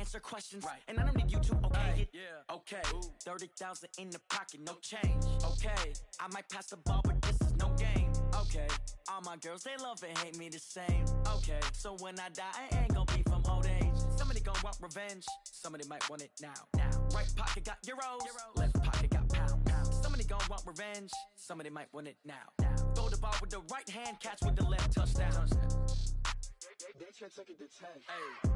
answer questions. Right. And I don't need you to okay it. Yeah. Okay. 30,000 in the pocket, no change. Okay. I might pass the ball, but this is no game. Okay. All my girls, they love and hate me the same. Okay. So when I die, I ain't gonna be from old age. Somebody gon' want revenge. Somebody might want it now. Right pocket got euros. Left pocket got pounds. Somebody gon' want revenge. Somebody might want it now. Throw the ball with the right hand, catch with the left, touchdown. They can't take it to 10. Hey.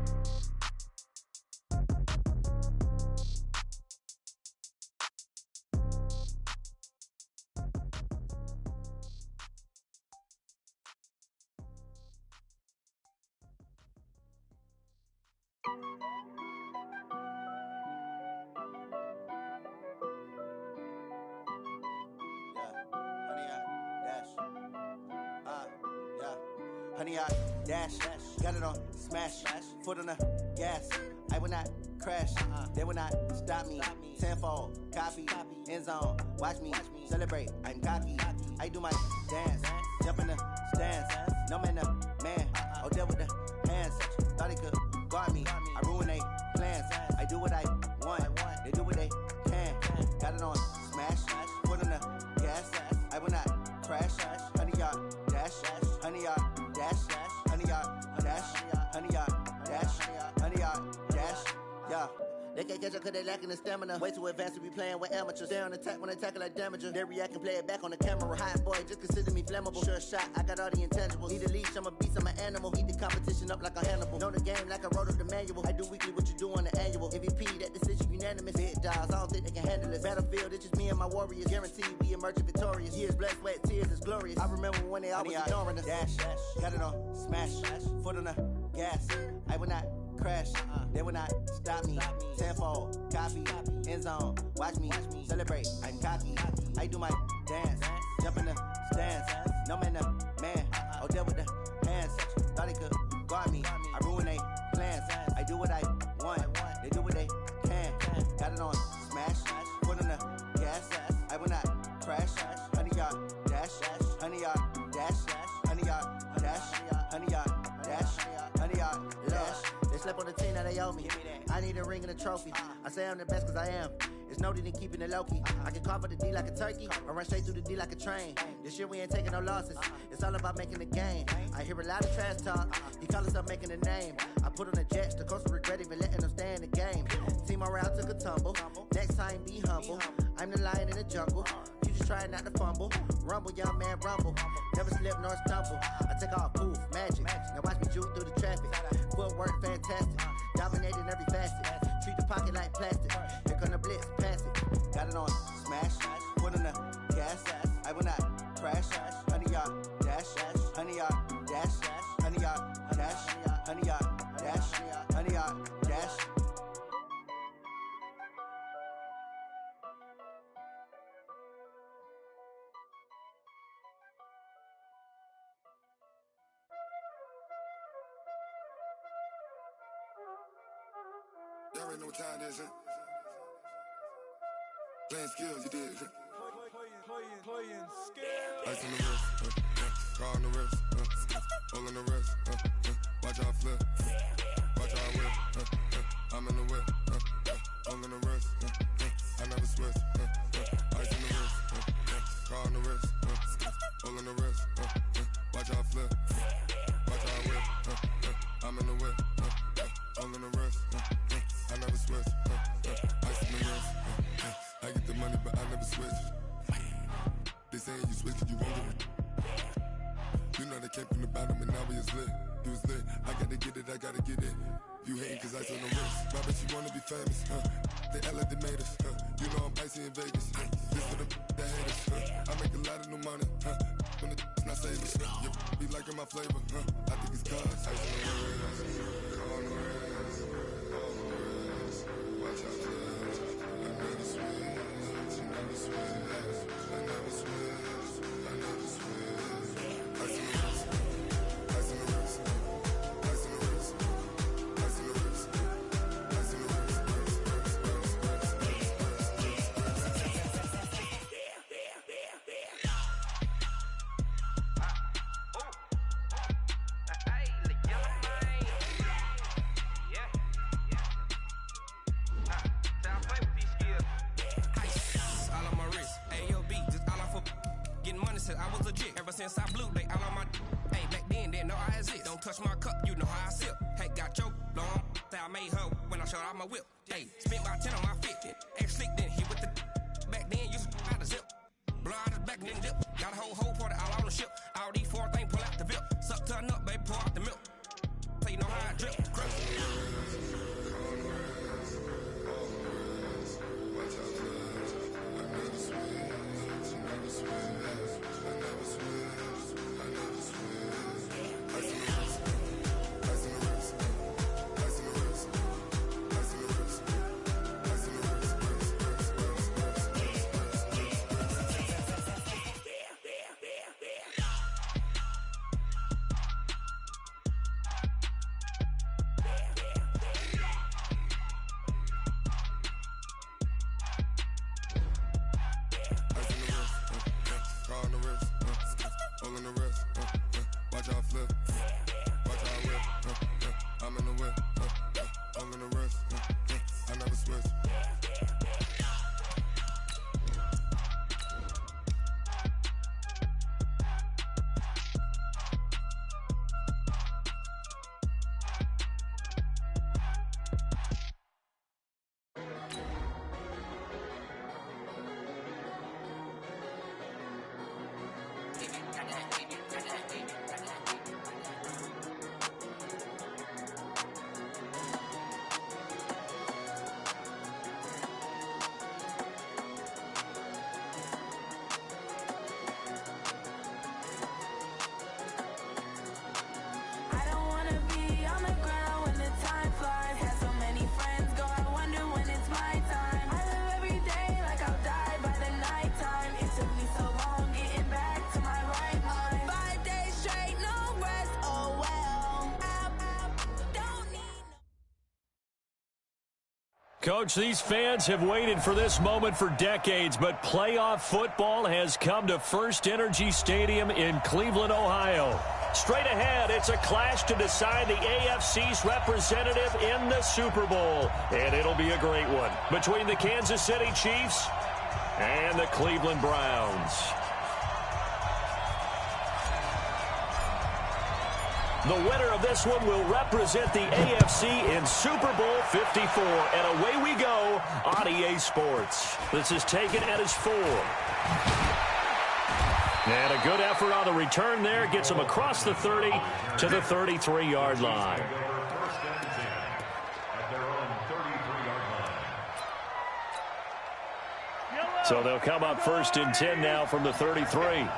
Honey, I dash, got it on smash, foot on the gas. I will not crash, they will not stop me. Tenfold, copy, end zone, watch me celebrate. I'm cocky, I do my dance, jump in the stands. No man, the man, oh deal with the hands. Thought he could guard me, I ruin they plans. I do what I want, they do what they can. Got it on smash, foot on the gas. I will not crash, honey, y'all dash, honey, y'all dash, honey, y'all dash, honey, y'all dash, honey, y'all dash, yeah. They can't catch up cause they lacking the stamina. Way too advanced to be playing with amateurs. They on attack when they tackle like damager. They react and play it back on the camera. Hot boy, just consider me flammable. Sure shot, I got all the intangibles. Need a leash, I'm a beast, I'm an animal. Heat the competition up like a Hannibal. Know the game like I wrote up the manual. I do weekly what you do on the annual. MVP, that decision unanimous. Big dogs, I don't think they can handle it. Battlefield, it's just me and my warriors. Guaranteed we emerging victorious. Years, blood, sweat, tears, it's glorious. I remember when they always ignoring us. Dash, got it on smash, foot on the gas. I will not crash, they will not stop me. Tenfold, copy, end zone, watch me celebrate. I'm cocky, I do my dance, jump in the stands. No man, the man, oh deal with the hands. Thought he could guard me, I ruin they plans. I do what I want, they do what they can. Got it on smash, foot on the gas. I will not crash, honey, y'all dash, honey, y'all dash, honey, y'all dash, honey, y'all dash, honey, y'all dash. They slept on the team, now they owe me. I need a ring and a trophy. I say I'm the best cause I am. It's no need in keeping it low-key. I can carve for the D like a turkey, or run straight through the D like a train. This year we ain't taking no losses. It's all about making the game. I hear a lot of trash talk. He call himself making a name. I put on the Jets, the coach will regret even letting them stay in the game. Team around took a tumble. Next time be humble. I'm the lion in the jungle. You just trying not to fumble. Rumble, young man, rumble. Never slip nor stumble. I take off, poof, magic. Now watch me juke through the traffic. Footwork fantastic. Dominating every facet. Treat the pocket like plastic. Here come the blitz, pass it. Got it on smash, foot on the gas. I will not crash. Honey, y'all dash, honey, y'all dash, honey, y'all dash, honey, y'all dash, honey, y'all dash. Y'all already know what time it is, huh? Playing skills, you did. Playing skills. Ice on the wrist, car on the wrist, hole in the wrist, watch how I flip, watch how I whip, I'm in the whip, hole in the wrist, I never switch, ice on the wrist, car on the wrist, hole in the wrist, watch how I flip, watch how I whip, I'm in the whip, hole in the wrist, I never switch, ice on the wrist, I get the money but I never switch. They saying you switch 'cause you won't get it. You know they came from the bottom and now we is lit. You was lit, I gotta get it, I gotta get it. You hating 'cause ice on the wrist. Robert, you wanna be famous, They act like they made us, You know I'm icy in Vegas, This for the that hate us, I make a lot of new money, When the not saving, You be liking my flavor, I think it's cause ice on the wrist, on the wrist, on the wrist. Watch out, cuz I never switch, you never switch, I never switch, I never switch. Ice on the wrist, ice on the wrist, ice on the wrist, ice on the wrist, ice on the wrist. cause I was legit. Ever since I blew, they all on my. Hey, back then, didn't know I exist. Don't touch my cup, you know how I sip. Hey, got your long. Say I made her when I showed out my whip. Hey, spent about 10 on my fit. Ex-slick, then hit with the. Back then, used to out the zip. Blow out his back, then dip. Got a whole party all on the ship. All these 4 things, pull out the VIP. Suck, turn up, baby, pour out the milk. So you know how I drip. Coach, these fans have waited for this moment for decades, but playoff football has come to First Energy Stadium in Cleveland, Ohio. Straight ahead, it's a clash to decide the AFC's representative in the Super Bowl. And it'll be a great one between the Kansas City Chiefs and the Cleveland Browns. The winner of this one will represent the AFC in Super Bowl 54. And away we go on EA Sports. This is taken at his 4. And a good effort on the return there. Gets him across the 30 to the 33-yard line. So they'll come up 1st and 10 now from the 33.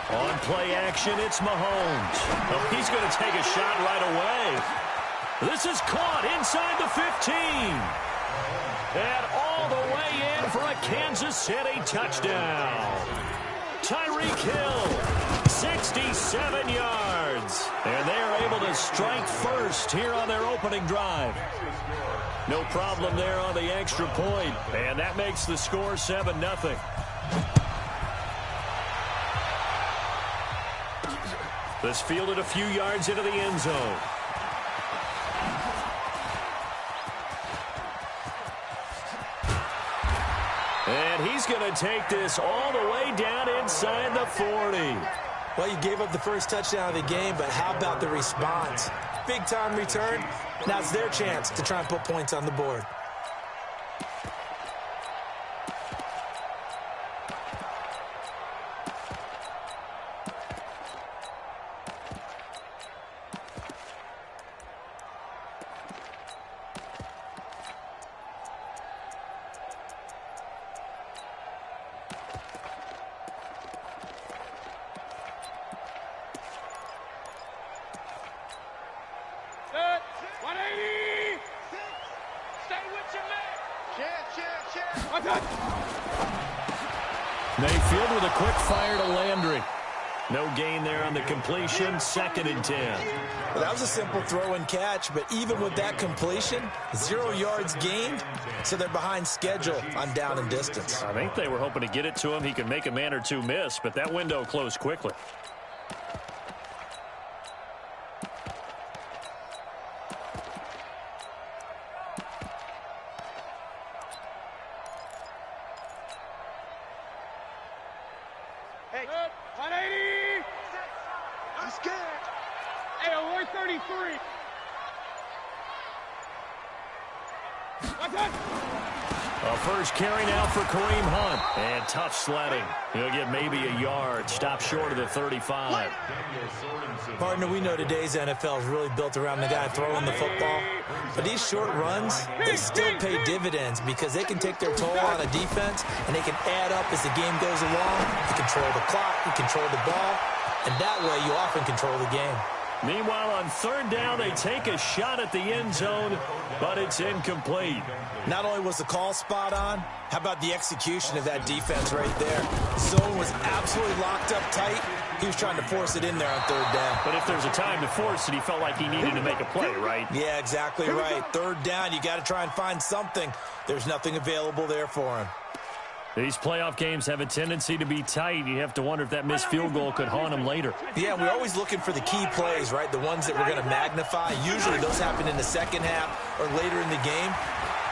On play action, it's Mahomes. Oh, he's going to take a shot right away. This is caught inside the 15. And all the way in for a Kansas City touchdown. Tyreek Hill, 67 yards. And they are able to strike first here on their opening drive. No problem there on the extra point. And that makes the score 7-0. This fielded a few yards into the end zone. And he's going to take this all the way down inside the 40. Well, you gave up the first touchdown of the game, but how about the response? Big-time return. Now it's their chance to try and put points on the board. Mayfield with a quick fire to Landry. No gain there on the completion. 2nd and 10. Well, that was a simple throw and catch, but even with that completion, 0 yards gained, so they're behind schedule on down and distance. I think they were hoping to get it to him. He could make a man or two miss, but that window closed quickly. A first carry now for Kareem Hunt. And tough sledding. He'll get maybe a yard. Stop short of the 35. Partner, we know today's NFL is really built around the guy throwing the football. But these short runs, they still pay dividends because they can take their toll on a defense, and they can add up as the game goes along. You control the clock, you control the ball, and that way you often control the game. Meanwhile, on third down, they take a shot at the end zone, but it's incomplete. Not only was the call spot on, how about the execution of that defense right there? Zone was absolutely locked up tight. He was trying to force it in there on third down. But if there's a time to force it, he felt like he needed to make a play, right? Yeah, exactly right. Third down, you got to try and find something. There's nothing available there for him. These playoff games have a tendency to be tight. You have to wonder if that missed field goal could haunt him later. Yeah, we're always looking for the key plays, right? The ones that we're going to magnify. Usually those happen in the second half or later in the game.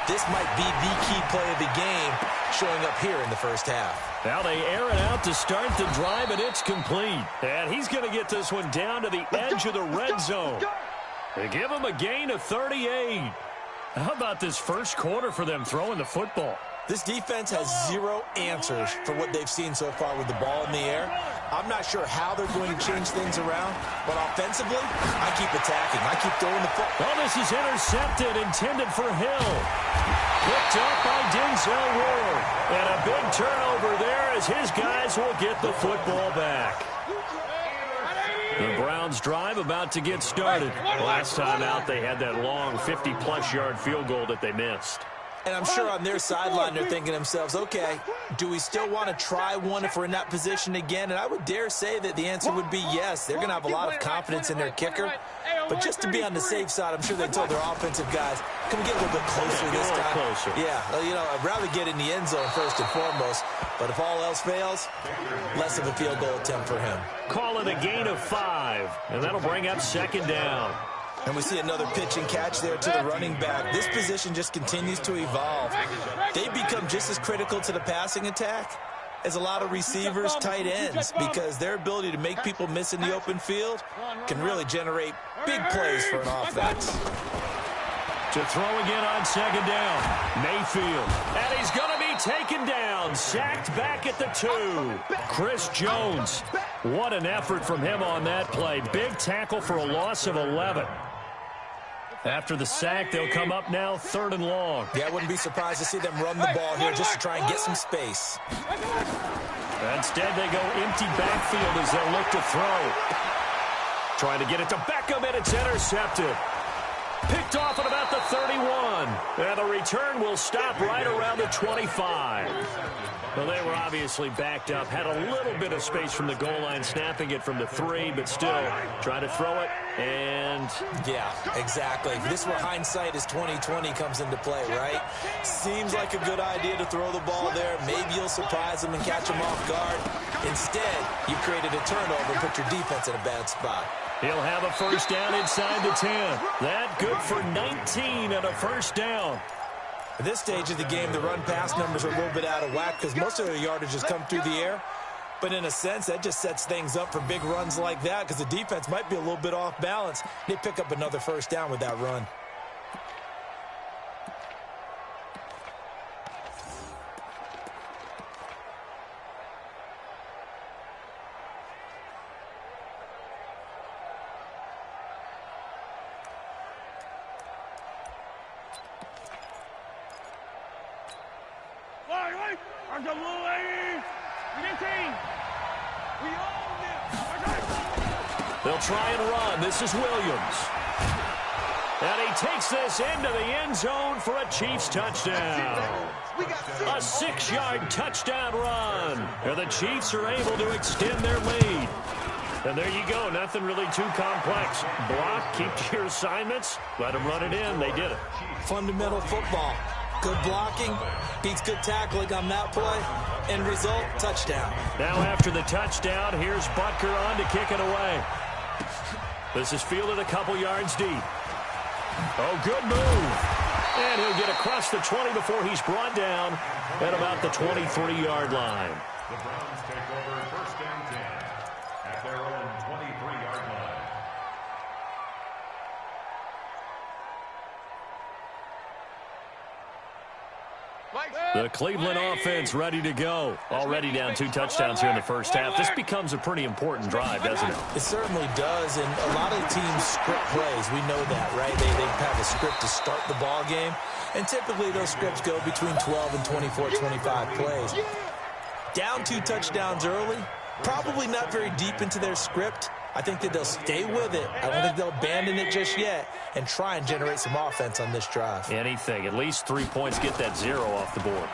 This might be the key play of the game showing up here in the first half. Now they air it out to start the drive, and it's complete. And he's going to get this one down to the edge of the red zone. They give him a gain of 38. How about this first quarter for them throwing the football? This defense has zero answers for what they've seen so far with the ball in the air. I'm not sure how they're going to change things around, but offensively, I keep attacking. I keep throwing the football. Oh, this is intercepted, intended for Hill. Picked up by Denzel Ward. And a big turnover there as his guys will get the football back. The Browns drive about to get started. Last time out, they had that long 50-plus yard field goal that they missed. And I'm sure on their sideline they're thinking to themselves, okay, do we still want to try one if we're in that position again? And I would dare say that the answer would be yes. They're going to have a lot of confidence in their kicker. But just to be on the safe side, I'm sure they told their offensive guys, can we get a little bit closer this time? Closer. Yeah, well, you know, I'd rather get in the end zone first and foremost. But if all else fails, less of a field goal attempt for him. Call it a gain of 5, and that'll bring up second down. And we see another pitch and catch there to the running back. This position just continues to evolve. They become just as critical to the passing attack as a lot of receivers, tight ends, because their ability to make people miss in the open field can really generate big plays for an offense. To throw again on second down, Mayfield. And he's going to be taken down, sacked back at the 2. Chris Jones. What an effort from him on that play. Big tackle for a loss of 11. After the sack, they'll come up now 3rd and long. Yeah, I wouldn't be surprised to see them run the ball here just to try and get some space. Instead, they go empty backfield as they'll look to throw. Trying to get it to Beckham, and it's intercepted. Picked off at about the 31. And the return will stop right around the 25. Well, they were obviously backed up. Had a little bit of space from the goal line, snapping it from the 3, but still trying to throw it. And yeah, exactly. This is where hindsight is 20/20 comes into play, right? Seems like a good idea to throw the ball there. Maybe you'll surprise them and catch them off guard. Instead, you created a turnover and put your defense in a bad spot. He'll have a first down inside the 10. That good for 19 and a first down. At this stage of the game, the run-pass numbers are a little bit out of whack because most of their yardage has come through the air. But in a sense, that just sets things up for big runs like that because the defense might be a little bit off balance. They pick up another first down with that run. They'll try and run. This is Williams. And he takes this into the end zone for a Chiefs touchdown. A 6-yard touchdown run. And the Chiefs are able to extend their lead. And there you go. Nothing really too complex. Block, keep to your assignments, let them run it in. They did it. Fundamental football. Good blocking, beats good tackling on that play. End result, touchdown. Now after the touchdown, here's Butker on to kick it away. This is fielded a couple yards deep. Oh, good move. And he'll get across the 20 before he's brought down at about the 23-yard line. The Browns take over first down 10 at their own 23-yard line. The Cleveland offense ready to go. Already down 2 touchdowns here in the first half. This becomes a pretty important drive, doesn't it? It certainly does, and a lot of the teams script plays. We know that, right? They have a script to start the ball game, and typically those scripts go between 12 and 24, 25 plays. Down 2 touchdowns early, probably not very deep into their script. I think that they'll stay with it. I don't think they'll abandon it just yet and try and generate some offense on this drive. Anything. At least 3 points, get that 0 off the board.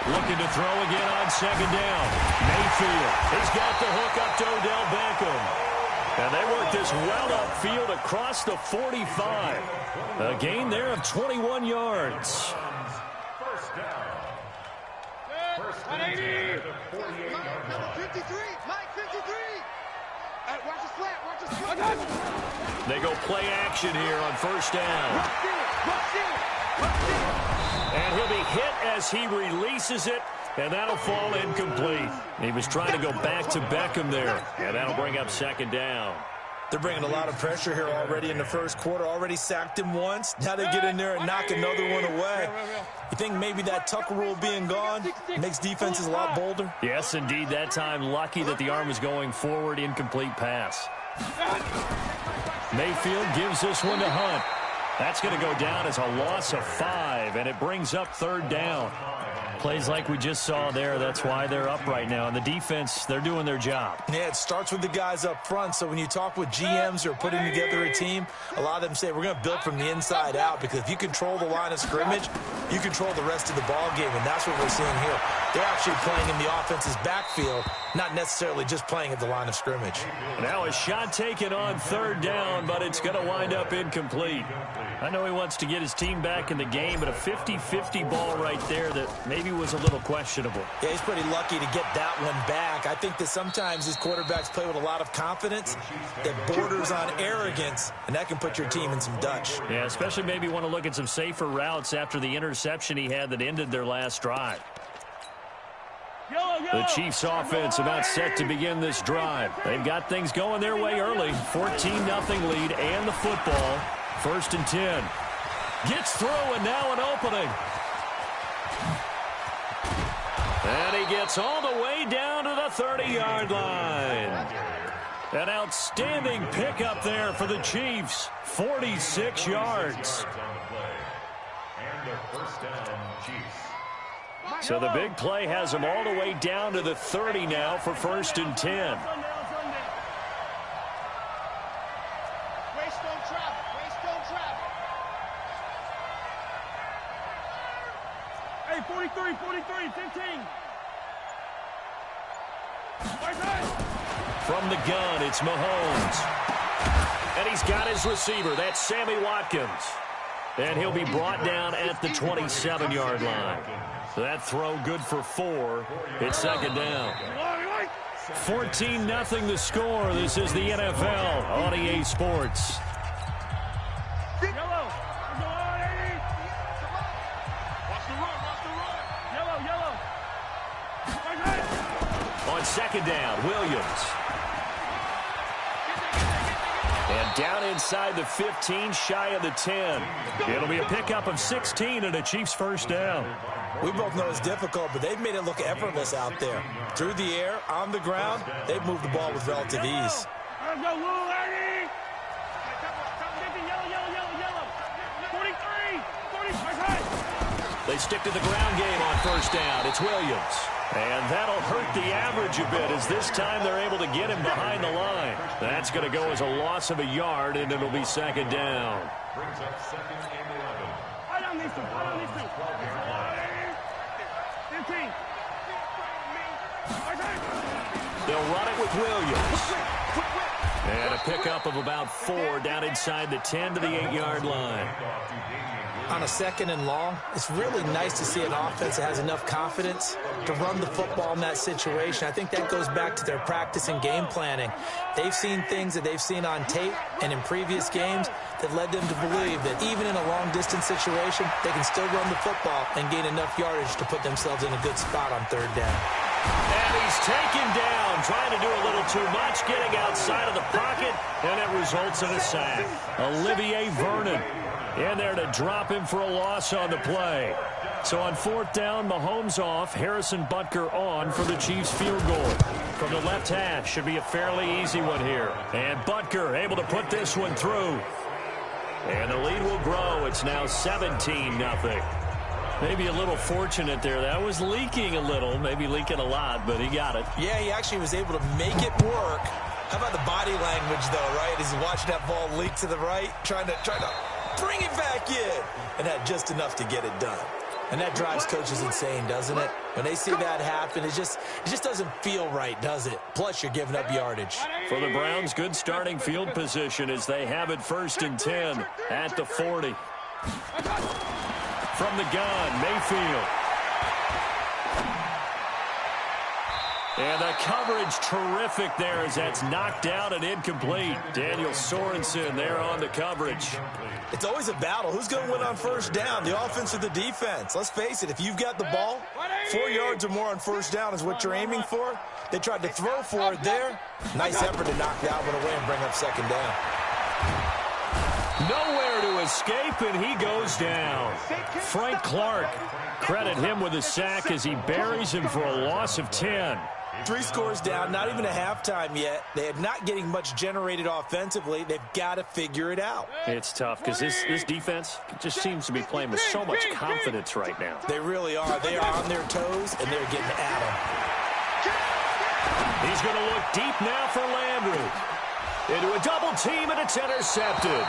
Looking to throw again on second down. Mayfield. He's got the hook up to Odell Beckham. And they work this well upfield across the 45. A gain there of 21 yards. First down. First and 10 at the 48-yard line. 53, Mike, 53. Watch the slant, watch the slant. They go play action here on first down. And he'll be hit as he releases it, and that'll fall incomplete. He was trying to go back to Beckham there, and that'll bring up second down. They're bringing a lot of pressure here already in the first quarter. Already sacked him once. Now they get in there and knock another one away. You think maybe that Tucker rule being gone makes defenses a lot bolder? Yes, indeed. That time, lucky that the arm was going forward. Incomplete pass. Mayfield gives this one to Hunt. That's going to go down as a loss of 5, and it brings up third down. Plays like we just saw there, that's why they're up right now. And the defense, they're doing their job. Yeah, it starts with the guys up front. So when you talk with GMs who are putting together a team, a lot of them say we're going to build from the inside out, because if you control the line of scrimmage, you control the rest of the ball game, and that's what we're seeing here. They're actually playing in the offense's backfield, not necessarily just playing at the line of scrimmage. Now a shot taken on third down, but it's going to wind up incomplete. I know he wants to get his team back in the game, but a 50-50 ball right there that maybe was a little questionable. Yeah, he's pretty lucky to get that one back. I think that sometimes these quarterbacks play with a lot of confidence that borders on arrogance, and that can put your team in some Dutch. Yeah, especially maybe want to look at some safer routes after the interception he had that ended their last drive. The Chiefs offense about set to begin this drive. They've got things going their way early. 14-0 lead and the football. First and 10. Gets through and now an opening. And he gets all the way down to the 30-yard line. An outstanding pickup there for the Chiefs. 46 yards. And a first down, Chiefs. So the big play has him all the way down to the 30 now for first and 10. Hey, 43, 15. From the gun, it's Mahomes. And he's got his receiver. That's Sammy Watkins. And he'll be brought down at the 27-yard line. That throw good for 4. It's second down. 14-0 the score. This is the NFL on EA Sports. On second down, Williams. And down inside the 15, shy of the 10. It'll be a pickup of 16 and a Chiefs first down. We both know it's difficult, but they've made it look effortless out there. Through the air, on the ground, they've moved the ball with relative ease. They stick to the ground game on first down. It's Williams. And that'll hurt the average a bit, as this time they're able to get him behind the line. That's going to go as a loss of a yard, and it'll be second down. Brings up second and 11. They'll run it with Williams. And a pickup of about 4 down inside the 10 to the 8-yard line. On a second and long, it's really nice to see an offense that has enough confidence to run the football in that situation. I think that goes back to their practice and game planning. They've seen things that they've seen on tape and in previous games that led them to believe that even in a long-distance situation, they can still run the football and gain enough yardage to put themselves in a good spot on third down. And he's taken down, trying to do a little too much, getting outside of the pocket, and it results in a sack. Olivier Vernon in there to drop him for a loss on the play. So on 4th down, Mahomes off, Harrison Butker on for the Chiefs field goal. From the left hash, should be a fairly easy one here. And Butker able to put this one through. And the lead will grow. It's now 17-0. Maybe a little fortunate there. That was leaking a little, maybe leaking a lot, but he got it. Yeah, he actually was able to make it work. How about the body language, though, right? As he's watching that ball leak to the right, trying to bring it back in, and had just enough to get it done. And that drives coaches insane, doesn't it? When they see that happen, it just doesn't feel right, does it? Plus, you're giving up yardage. For the Browns, good starting field position as they have it 1st and 10 at the 40. From the gun, Mayfield. And the coverage terrific there as that's knocked out and incomplete. Daniel Sorensen there on the coverage. It's always a battle. Who's going to win on 1st down, the offense or the defense? Let's face it, if you've got the ball, 4 yards or more on 1st down is what you're aiming for. They tried to throw for it there. Nice effort to knock that one away and bring up 2nd down. Nowhere to escape, and he goes down. Frank Clark, credit him with a sack as he buries him for a loss of 10. 3 scores down, not even a halftime yet. They are not getting much generated offensively. They've got to figure it out. It's tough because this defense just seems to be playing with so much confidence right now. They really are. They are on their toes, and they're getting at them. He's going to look deep now for Landry. Into a double team, and it's intercepted.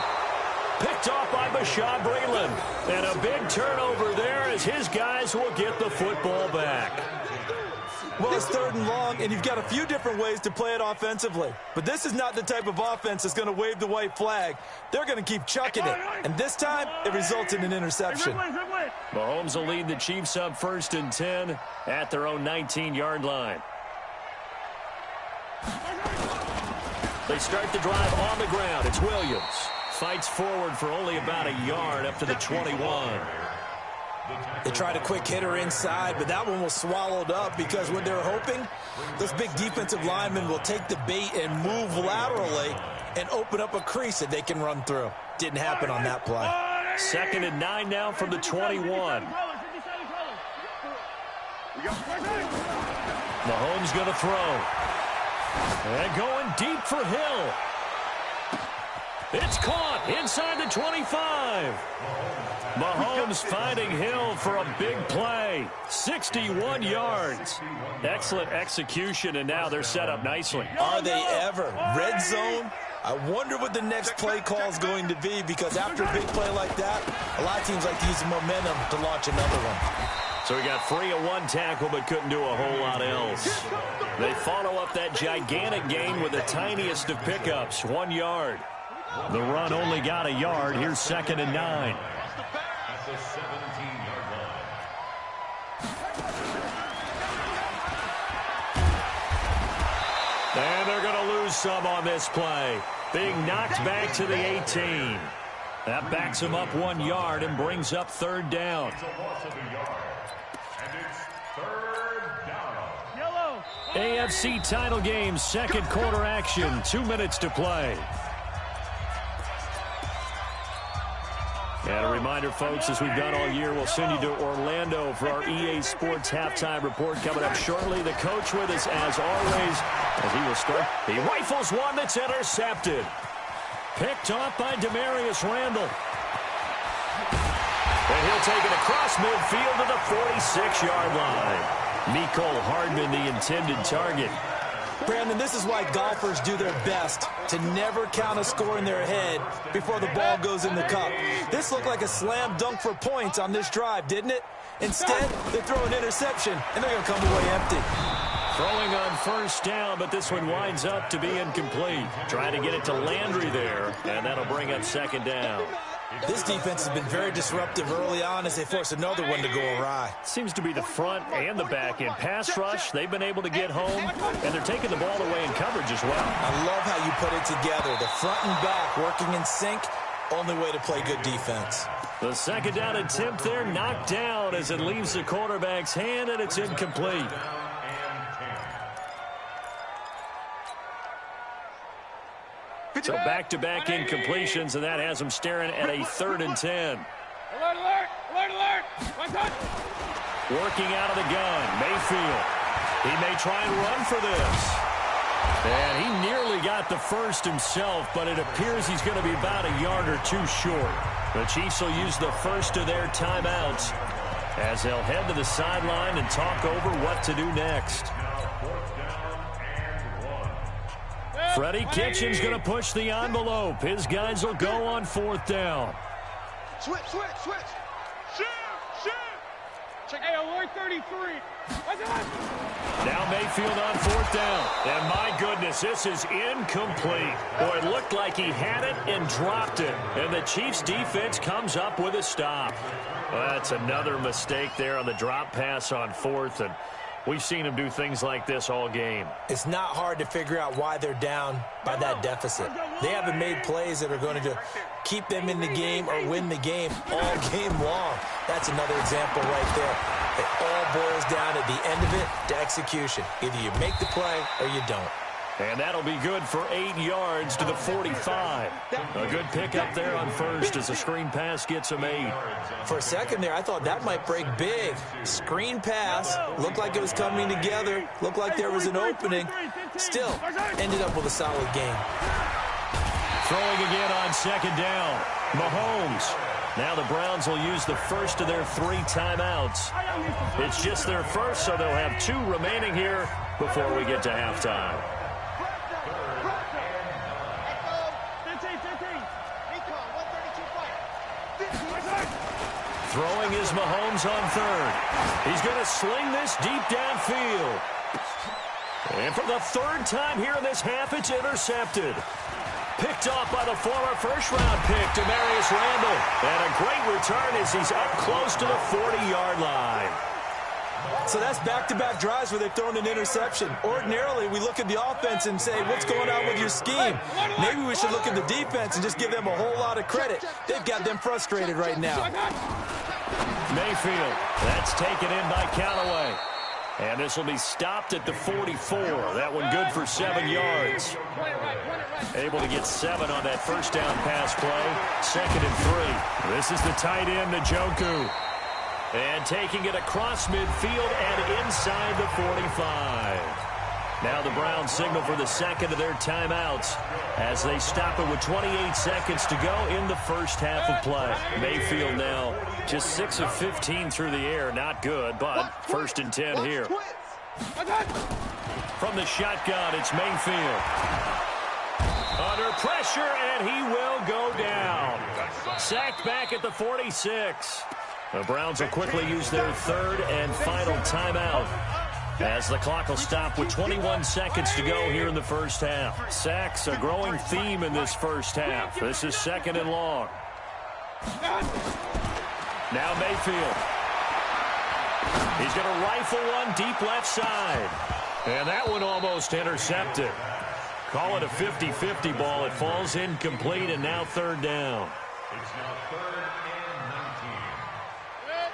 Picked off by Bashaud Breeland. And a big turnover there as his guys will get the football back. Well, it's 3rd and long, and you've got a few different ways to play it offensively. But this is not the type of offense that's going to wave the white flag. They're going to keep chucking it. And this time, it results in an interception. Mahomes will lead the Chiefs up 1st and 10 at their own 19-yard line. They start the drive on the ground. It's Williams. Fights forward for only about a yard up to the 21. They tried a quick hitter inside, but that one was swallowed up because what they're hoping, those big defensive linemen will take the bait and move laterally and open up a crease that they can run through. Didn't happen on that play. 2nd and 9 now from the 21. Mahomes going to throw. And going deep for Hill. It's caught inside the 25. Mahomes finding Hill for a big play. 61 yards. Excellent execution, and now they're set up nicely. Are they ever? Red zone? I wonder what the next play call is going to be, because after a big play like that, a lot of teams like to use the momentum to launch another one. So he got free of 1 tackle but couldn't do a whole lot else. They follow up that gigantic gain with the tiniest of pickups, 1 yard. The run only got a yard. Here's 2nd and 9. The 17-yard line. And they're going to lose some on this play. Being knocked back to the 18. That backs him up 1 yard and brings up 3rd down. It's a loss of a yard. And it's 3rd down. Yellow. AFC title game, 2nd quarter action. 2 minutes to play. And a reminder, folks, as we've done all year, we'll send you to Orlando for our EA Sports halftime report coming up shortly. The coach with us, as always, as he will start. He rifles one that's intercepted. Picked off by Demarius Randall. And he'll take it across midfield to the 46-yard line. Mecole Hardman, the intended target. Brandon, this is why golfers do their best to never count a score in their head before the ball goes in the cup. This looked like a slam dunk for points on this drive, didn't it? Instead, they throw an interception, and they're going to come away empty. Throwing on 1st down, but this one winds up to be incomplete. Trying to get it to Landry there, and that'll bring up 2nd down. This defense has been very disruptive early on as they force another one to go awry. Seems to be the front and the back end. Pass rush, they've been able to get home, and they're taking the ball away in coverage as well. I love how you put it together. The front and back working in sync, only way to play good defense. The 2nd down attempt there knocked down as it leaves the quarterback's hand, and it's incomplete. So back-to-back incompletions, and that has them staring at a 3rd and 10. Alert, alert, Alert, alert! One touch! Working out of the gun, Mayfield. He may try and run for this. And he nearly got the first himself, but it appears he's going to be about a yard or two short. The Chiefs will use the first of their timeouts as they'll head to the sideline and talk over what to do next. Freddie Kitchens going to push the envelope. His guys will go on 4th down. Switch. Shoot. Check. Hey, alert 33. Now Mayfield on 4th down. And my goodness, this is incomplete. Boy, it looked like he had it and dropped it. And the Chiefs defense comes up with a stop. Well, that's another mistake there on the drop pass on 4th. And we've seen him do things like this all game. It's not hard to figure out why they're down by that deficit. They haven't made plays that are going to keep them in the game or win the game all game long. That's another example right there. It all boils down at the end of it to execution. Either you make the play or you don't. And that'll be good for 8 yards to the 45. A good pickup there on first as the screen pass gets him 8. For a second there, I thought that might break big. Screen pass, looked like it was coming together, looked like there was an opening. Still, ended up with a solid game. Throwing again on 2nd down. Mahomes. Now the Browns will use the first of their 3 timeouts. It's just their first, so they'll have 2 remaining here before we get to halftime. Throwing is Mahomes on 3rd. He's going to sling this deep downfield. And for the 3rd time here in this half, it's intercepted. Picked off by the former first-round pick, Demarius Randall. And a great return as he's up close to the 40-yard line. So that's back-to-back drives where they've thrown an interception. Ordinarily, we look at the offense and say, what's going on with your scheme? Maybe we should look at the defense and just give them a whole lot of credit. They've got them frustrated right now. Mayfield, that's taken in by Callaway. And this will be stopped at the 44. That one good for 7 yards. Able to get 7 on that first down pass play. 2nd and 3. This is the tight end, Njoku. And taking it across midfield and inside the 45. Now the Browns signal for the 2nd of their timeouts as they stop it with 28 seconds to go in the first half of play. Mayfield now just 6 of 15 through the air. Not good, but 1st and 10 here. From the shotgun, it's Mayfield. Under pressure, and he will go down. Sacked back at the 46. The Browns will quickly use their 3rd and final timeout as the clock will stop with 21 seconds to go here in the first half. Sacks, a growing theme in this first half. This is 2nd and long. Now Mayfield. He's going to rifle one deep left side. And that one almost intercepted. Call it a 50-50 ball. It falls incomplete, and now 3rd down. It's now 3rd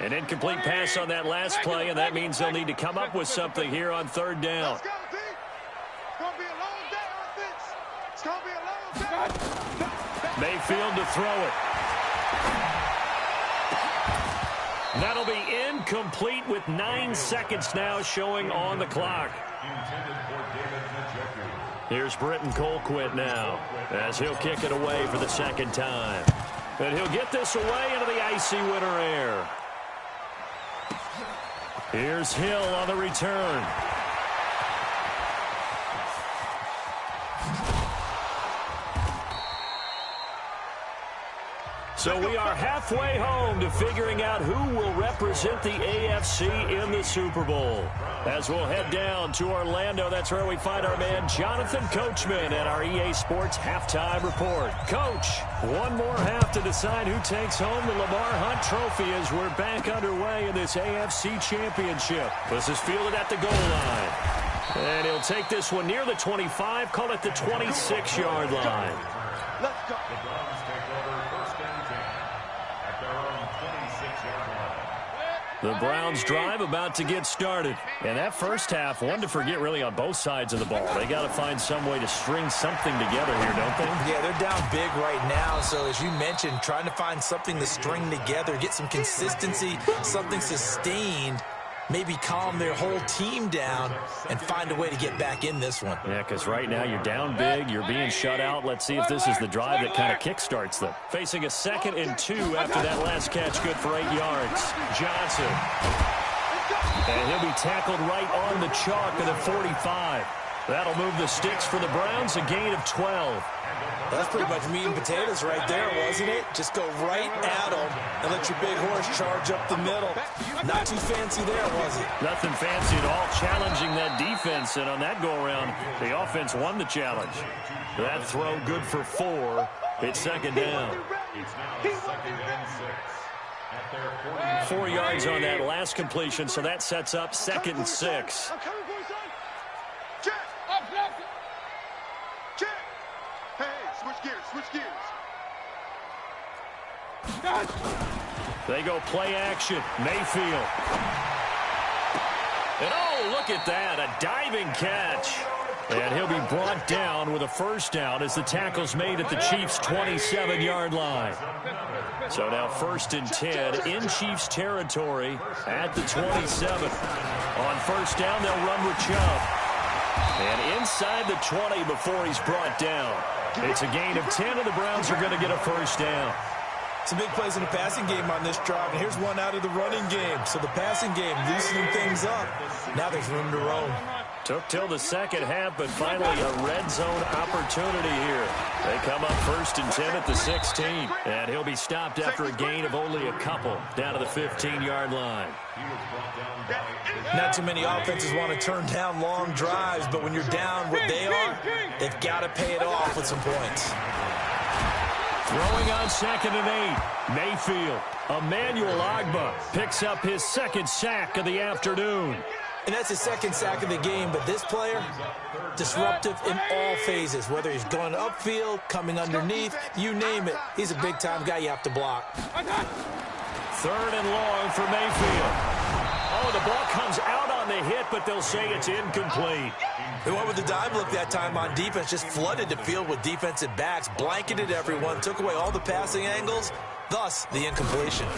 and 19. An incomplete pass on that last play, and that means they'll need to come up with something here on 3rd down. It's going to be a long day on this. It's going to be a long day. Mayfield to throw it. That'll be incomplete with 9 seconds now showing on the clock. Here's Britton Colquitt now as he'll kick it away for the 2nd time. And he'll get this away into the icy winter air. Here's Hill on the return. So we are halfway home to figuring out who will represent the AFC in the Super Bowl. As we'll head down to Orlando, that's where we find our man Jonathan Coachman at our EA Sports Halftime Report. Coach, one more half to decide who takes home the Lamar Hunt Trophy as we're back underway in this AFC Championship. This is fielded at the goal line. And he'll take this one near the 25, call it the 26-yard line. Let's go. The Browns take over 1st and 10 at their own 26-yard line. The Browns drive about to get started. And that first half, one to forget really on both sides of the ball. They got to find some way to string something together here, don't they? Yeah, they're down big right now. So as you mentioned, trying to find something to string together, get some consistency, something sustained, maybe calm their whole team down and find a way to get back in this one. Yeah, because right now you're down big, you're being shut out. Let's see if this is the drive that kind of kickstarts them. Facing a 2nd and 2 after that last catch, good for 8 yards. Johnson. And he'll be tackled right on the chalk at the 45. That'll move the sticks for the Browns, a gain of 12. That's pretty much meat and potatoes right there, wasn't it? Just go right at them and let your big horse charge up the middle. Not too fancy there, was it? Nothing fancy at all, challenging that defense. And on that go-around, the offense won the challenge. That throw good for 4. It's 2nd down. 4 yards on that last completion, so that sets up 2nd and 6. Switch gears. They go play action. Mayfield. And oh, look at that, a diving catch. And he'll be brought down with a first down as the tackle's made at the Chiefs' 27-yard line. So now 1st and 10 in Chiefs territory at the 27. On first down, they'll run with Chubb. And inside the 20 before he's brought down. It's a gain of 10, and the Browns are going to get a first down. Some big plays in the passing game on this drive, and here's one out of the running game. So the passing game loosening things up. Now there's room to roam. Took till the second half, but finally a red zone opportunity here. They come up 1st and 10 at the 16. And he'll be stopped after a gain of only a couple down to the 15-yard line. Not too many offenses want to turn down long drives, but when you're down what they are, they've got to pay it off with some points. Throwing on 2nd and 8. Mayfield. Emmanuel Ogbah picks up his 2nd sack of the afternoon. And that's his 2nd sack of the game, but this player, disruptive in all phases, whether he's going upfield, coming underneath, you name it. He's a big-time guy you have to block. 3rd and long for Mayfield. Oh, the ball comes out on the hit, but they'll say it's incomplete. They went with the dime look that time on defense, just flooded the field with defensive backs, blanketed everyone, took away all the passing angles, thus the incompletion.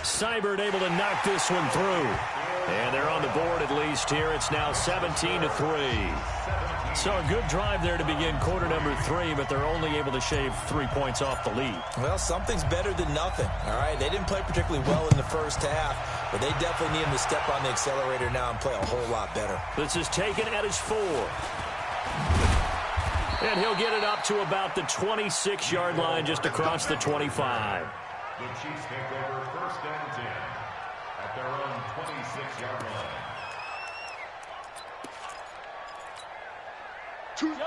Seibert able to knock this one through. And they're on the board at least here. It's now 17-3. So a good drive there to begin quarter number 3, but they're only able to shave 3 points off the lead. Well, something's better than nothing, all right? They didn't play particularly well in the first half, but they definitely need him to step on the accelerator now and play a whole lot better. This is taken at his 4. And he'll get it up to about the 26-yard line just across the 25. The Chiefs take over 1st and 10 at their own 26-yard line.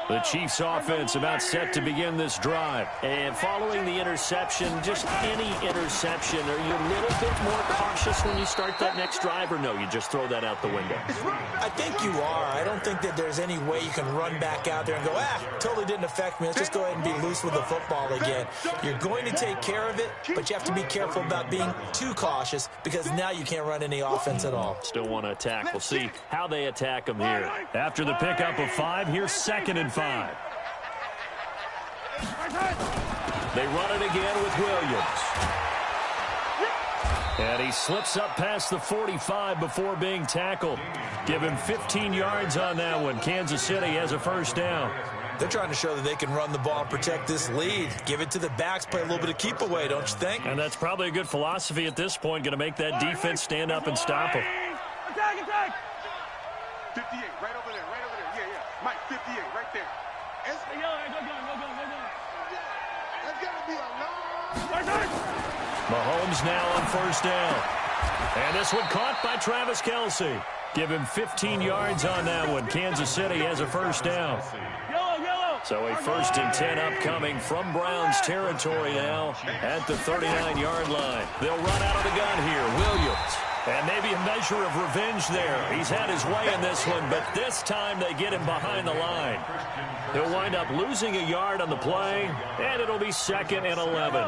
The Chiefs offense about set to begin this drive. And following the interception, just any interception, are you a little bit more cautious when you start that next drive, or no, you just throw that out the window? I think you are. I don't think that there's any way you can run back out there and go, totally didn't affect me. Let's just go ahead and be loose with the football again. You're going to take care of it, but you have to be careful about being too cautious because now you can't run any offense at all. Still want to attack. We'll see how they attack them here. After the pickup of 5, here's 2nd and 5. They run it again with Williams. And he slips up past the 45 before being tackled. Give him 15 yards on that one. Kansas City has a first down. They're trying to show that they can run the ball and protect this lead. Give it to the backs, play a little bit of keep away, don't you think? And that's probably a good philosophy at this point. Going to make that defense stand up and stop them. Attack! 58, right over there. Yeah. Mike, 58, right there. That's got to be a long... Mahomes now on first down. And this one caught by Travis Kelce. Give him 15 yards on that one. Kansas City has a first down. So a 1st and 10 upcoming from Browns territory now at the 39-yard line. They'll run out of the gun here. Williams. And maybe a measure of revenge there. He's had his way in this one, but this time they get him behind the line. He'll wind up losing a yard on the play, and it'll be 2nd and 11.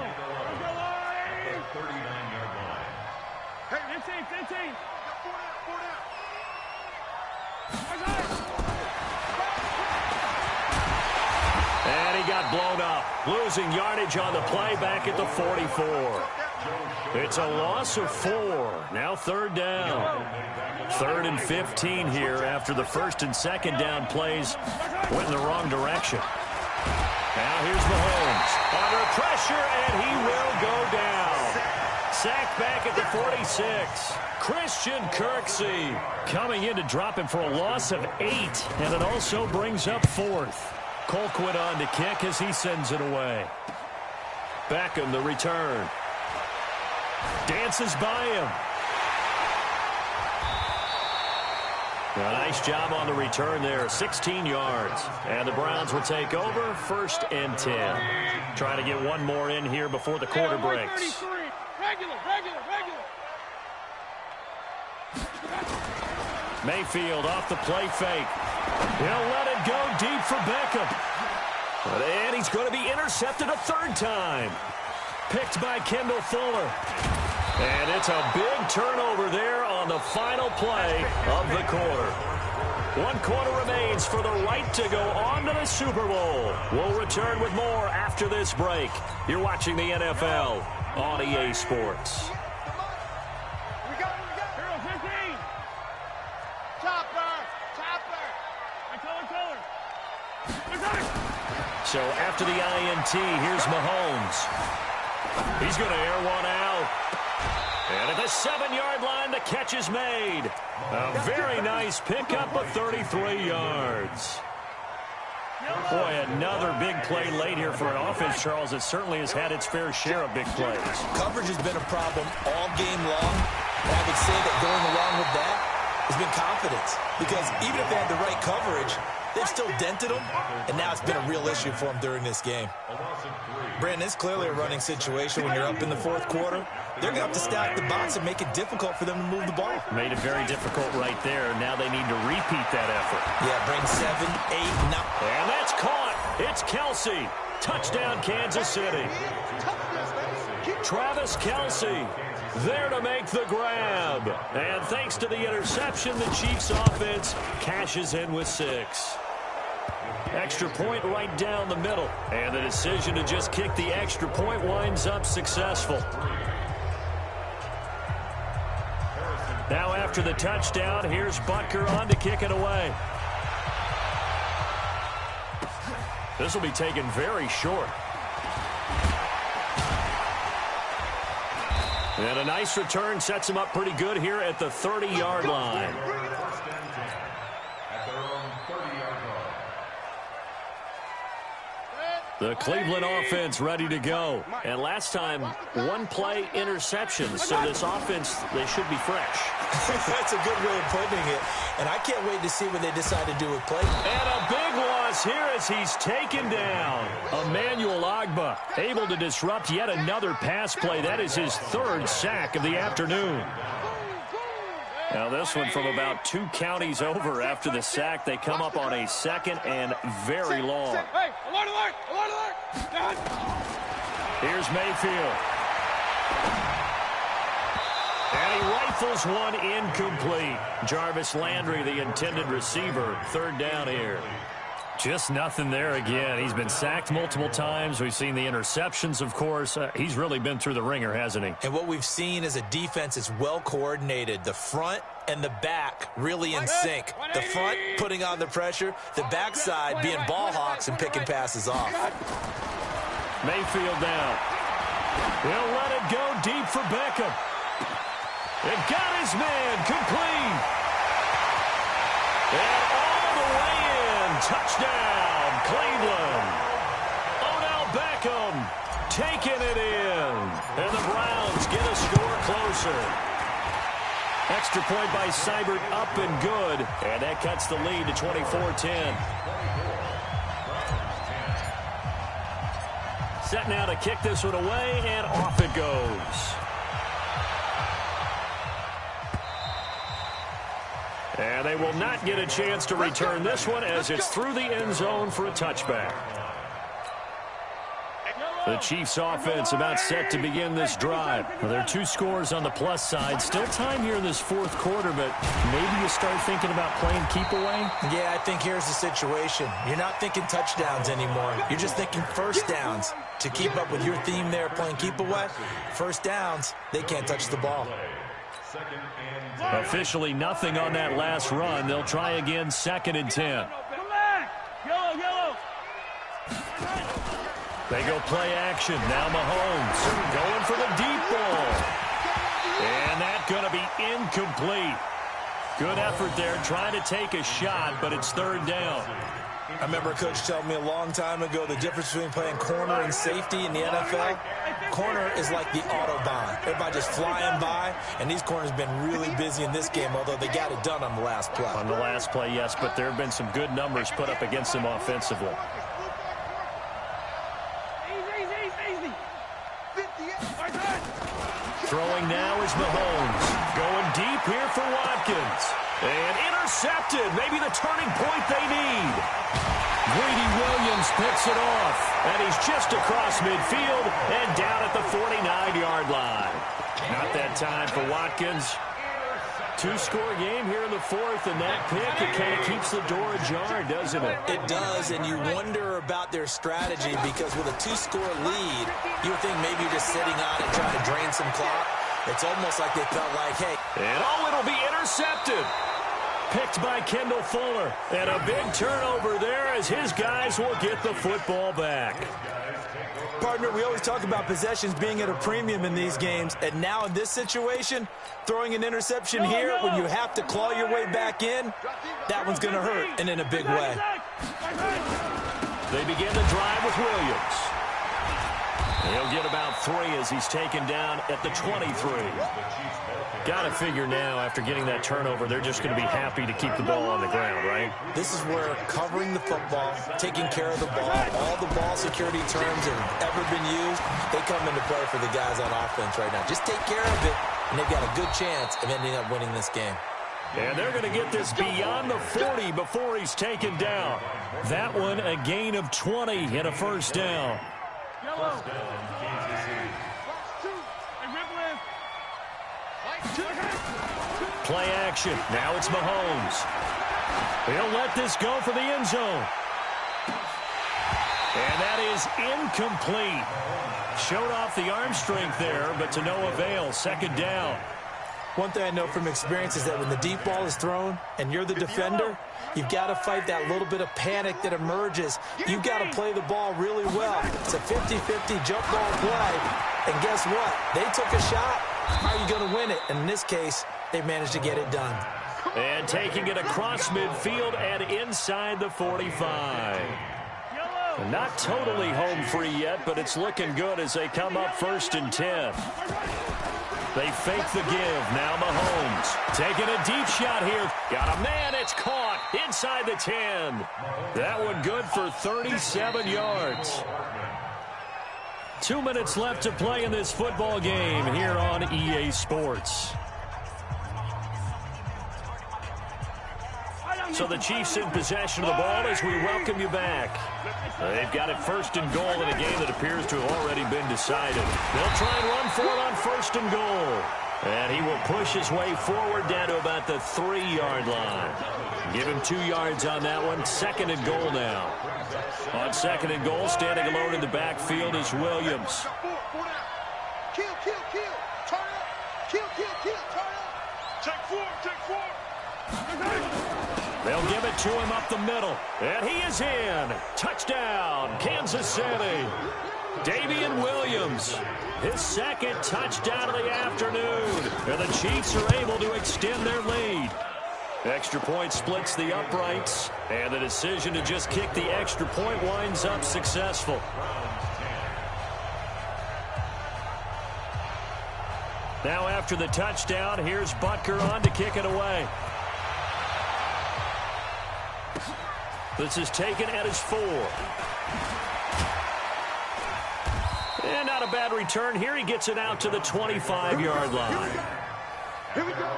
Hey, 15. And he got blown up, losing yardage on the play back at the 44. It's a loss of 4. Now third down. 3rd and 15 here after the first and second down plays went in the wrong direction. Now here's Mahomes under pressure, and he will go down. Sacked back at the 46. Christian Kirksey coming in to drop him for a loss of 8, and it also brings up 4th. Colquitt on to kick as he sends it away. Beckham the return. Dances by him. A nice job on the return there, 16 yards. And the Browns will take over, 1st and 10. Trying to get one more in here before the quarter breaks. Regular. Mayfield off the play fake. He'll let it go deep for Beckham. And he's going to be intercepted a 3rd time. Picked by Kendall Fuller. And it's a big turnover there on the final play of the quarter. 1 quarter remains for the right to go on to the Super Bowl. We'll return with more after this break. You're watching the NFL on EA Sports. So after the INT, here's Mahomes. He's going to air one out. And at the 7-yard line, the catch is made. A very nice pickup of 33 yards. Boy, another big play late here for an offense, Charles, that certainly has had its fair share of big plays. Coverage has been a problem all game long. And I would say that going along with that has been confidence. Because even if they had the right coverage, they've still dented them, and now it's been a real issue for them during this game. Brandon, it's clearly a running situation when you're up in the 4th quarter. They're going to have to stack the box and make it difficult for them to move the ball. Made it very difficult right there. Now they need to repeat that effort. Yeah, bring 7, 8, 9. And that's caught. It's Kelsey. Touchdown, Kansas City. Travis Kelsey there to make the grab. And thanks to the interception, the Chiefs offense cashes in with 6. Extra point right down the middle. And the decision to just kick the extra point winds up successful. Now after the touchdown, here's Butker on to kick it away. This will be taken very short. And a nice return sets him up pretty good here at the 30-yard line. The Cleveland offense ready to go. And last time, 1-play interceptions. So this offense, they should be fresh. That's a good way of putting it. And I can't wait to see what they decide to do with play. And a big loss here as he's taken down. Emmanuel Ogbah able to disrupt yet another pass play. That is his 3rd sack of the afternoon. Now this one from about 2 counties over after the sack. They come up on a 2nd and very long. Hey, alert! Here's Mayfield. And he rifles one incomplete. Jarvis Landry, the intended receiver. 3rd down here. Just nothing there again. He's been sacked multiple times. We've seen the interceptions, of course. He's really been through the ringer, hasn't he? And what we've seen is a defense that's well coordinated. The front and the back really in sync. The front putting on the pressure. The backside being ball hawks and picking passes off. Mayfield down. He'll let it go deep for Beckham. It got his man complete. And all the way in. Touchdown, Cleveland. Odell Beckham taking it in. And the Browns get a score closer. Extra point by Seibert up and good. And that cuts the lead to 24-10. Set now to kick this one away, and off it goes. And they will not get a chance to return this one as it's through the end zone for a touchback. The Chiefs offense about set to begin this drive. Well, there are 2 scores on the plus side. Still time here in this fourth quarter, but maybe you start thinking about playing keep away? Yeah, I think here's the situation. You're not thinking touchdowns anymore. You're just thinking first downs. To keep up with your theme there, playing keep away, first downs, they can't touch the ball. Officially nothing on that last run. They'll try again, 2nd and 10. Yellow. They go play action. Now Mahomes going for the deep ball. And that's going to be incomplete. Good effort there trying to take a shot, but it's 3rd down. I remember a coach telling me a long time ago the difference between playing corner and safety in the NFL. Corner is like the Autobahn. Everybody just flying by, and these corners have been really busy in this game, although they got it done on the last play. On the last play, yes, but there have been some good numbers put up against them offensively. Throwing now is Mahomes. Going deep here for Watkins. And intercepted. Maybe the turning point they need. Greedy Williams picks it off. And he's just across midfield and down at the 49-yard line. Not that time for Watkins. 2-score game here in the 4th, and that pick, it kind of keeps the door ajar, doesn't it? It does, and you wonder about their strategy because with a 2-score lead, you would think maybe you're just sitting on it trying to drain some clock. It's almost like they felt like, hey. And it'll be intercepted. Picked by Kendall Fuller. And a big turnover there as his guys will get the football back. Partner, we always talk about possessions being at a premium in these games, and now in this situation, throwing an interception here when you have to claw your way back in, that one's going to hurt, and in a big way. They begin the drive with Williams. He'll get about 3 as he's taken down at the 23. Got to figure now, after getting that turnover, they're just going to be happy to keep the ball on the ground, right? This is where covering the football, taking care of the ball, all the ball security terms that have ever been used, they come into play for the guys on offense right now. Just take care of it, and they've got a good chance of ending up winning this game. And they're going to get this beyond the 40 before he's taken down. That one, a gain of 20 and a first down. Play action. Now it's Mahomes. He'll let this go for the end zone. And that is incomplete. Showed off the arm strength there, but to no avail. 2nd down. One thing I know from experience is that when the deep ball is thrown and you're the defender, you've got to fight that little bit of panic that emerges. You've got to play the ball really well. It's a 50-50 jump ball play. And guess what? They took a shot. How are you going to win it? And in this case, they managed to get it done. And taking it across midfield and inside the 45. Not totally home free yet, but it's looking good as they come up 1st and 10. They fake the give. Now Mahomes taking a deep shot here. Got a man. It's caught inside the 10. That one good for 37 yards. 2 minutes left to play in this football game here on EA Sports. So the Chiefs in possession of the ball as we welcome you back. They've got it 1st and goal in a game that appears to have already been decided. They'll try and run for it on 1st and goal. And he will push his way forward down to about the 3-yard line. Give him 2 yards on that one. 2nd and goal now. On 2nd and goal, standing alone in the backfield is Williams. Kill. Turn up. Kill. Turn up. Take 4. They'll give it to him up the middle. And he is in. Touchdown, Kansas City. Damian Williams, his 2nd touchdown of the afternoon. And the Chiefs are able to extend their lead. Extra point splits the uprights. And the decision to just kick the extra point winds up successful. Now after the touchdown, here's Butker on to kick it away. This is taken at his 4. And not a bad return here. He gets it out to the 25-yard line. Here we go.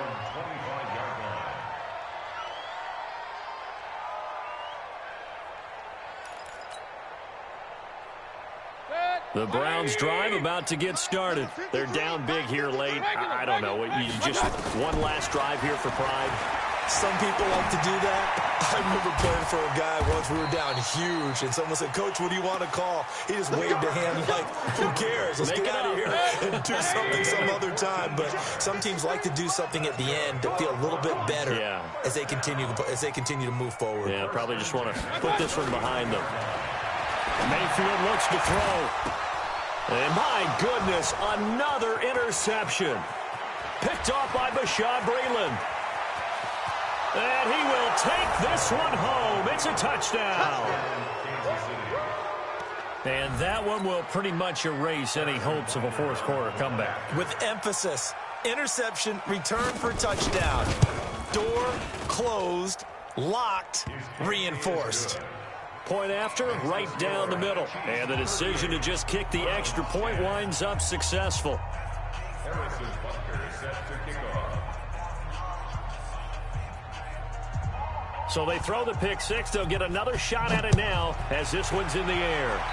Set. The Browns drive about to get started. They're down big here late. I don't know. You just one last drive here for pride. Some people like to do that. I remember playing for a guy once. We were down huge, and someone said, "Coach, what do you want to call?" He just waved a hand like, "Who cares? Let's get out of here and do something some other time." But some teams like to do something at the end to feel a little bit better as they continue to move forward. Yeah, probably just want to put this one behind them. Mayfield looks to throw. And my goodness, another interception. Picked off by Bashaud Breeland. And he will take this one home. It's a touchdown. And that one will pretty much erase any hopes of a fourth quarter comeback. With emphasis, interception, return for touchdown. Door closed, locked, reinforced. Point after, right down the middle. And the decision to just kick the extra point winds up successful. So they throw the pick six. They'll get another shot at it now as this one's in the air.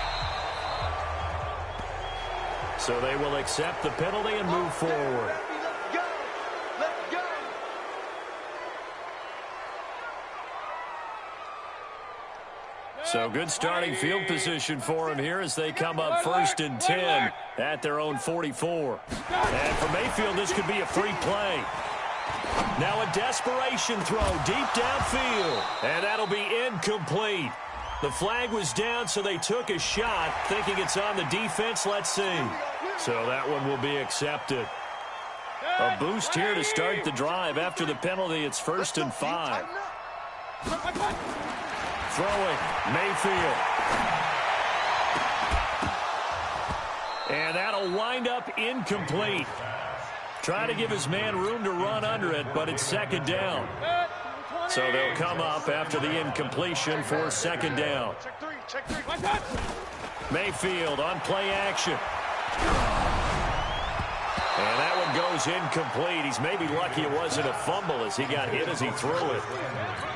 So they will accept the penalty and move forward. So good starting field position for him here as they come up 1st and 10 at their own 44. And for Mayfield, this could be a free play. Now a desperation throw deep downfield. And that'll be incomplete. The flag was down, so they took a shot, thinking it's on the defense. Let's see. So that one will be accepted. A boost here to start the drive. After the penalty, it's 1st and 5. Throwing, Mayfield. And that'll wind up incomplete. Try to give his man room to run under it, but it's 2nd down. So they'll come up after the incompletion for 2nd down. Mayfield on play action. And that one goes incomplete. He's maybe lucky it wasn't a fumble as he got hit as he threw it.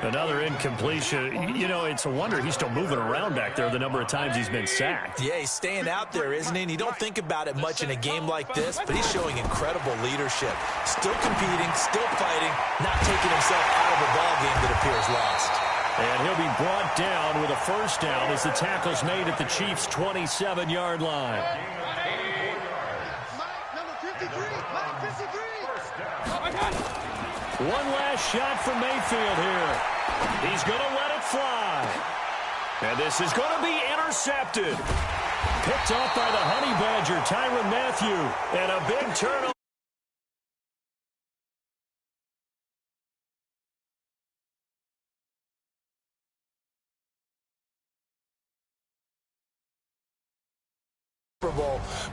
Another incompletion. You know, it's a wonder he's still moving around back there the number of times he's been sacked. Yeah, he's staying out there, isn't he? And you don't think about it much in a game like this, but he's showing incredible leadership. Still competing, still fighting, not taking himself out of a ball game that appears lost. And he'll be brought down with a 1st down as the tackle's made at the Chiefs' 27-yard line. One last shot for Mayfield here. He's going to let it fly. And this is going to be intercepted. Picked off by the Honey Badger, Tyrann Mathieu. And a big turnover.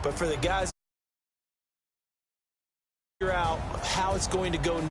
But for the guys, figure out how it's going to go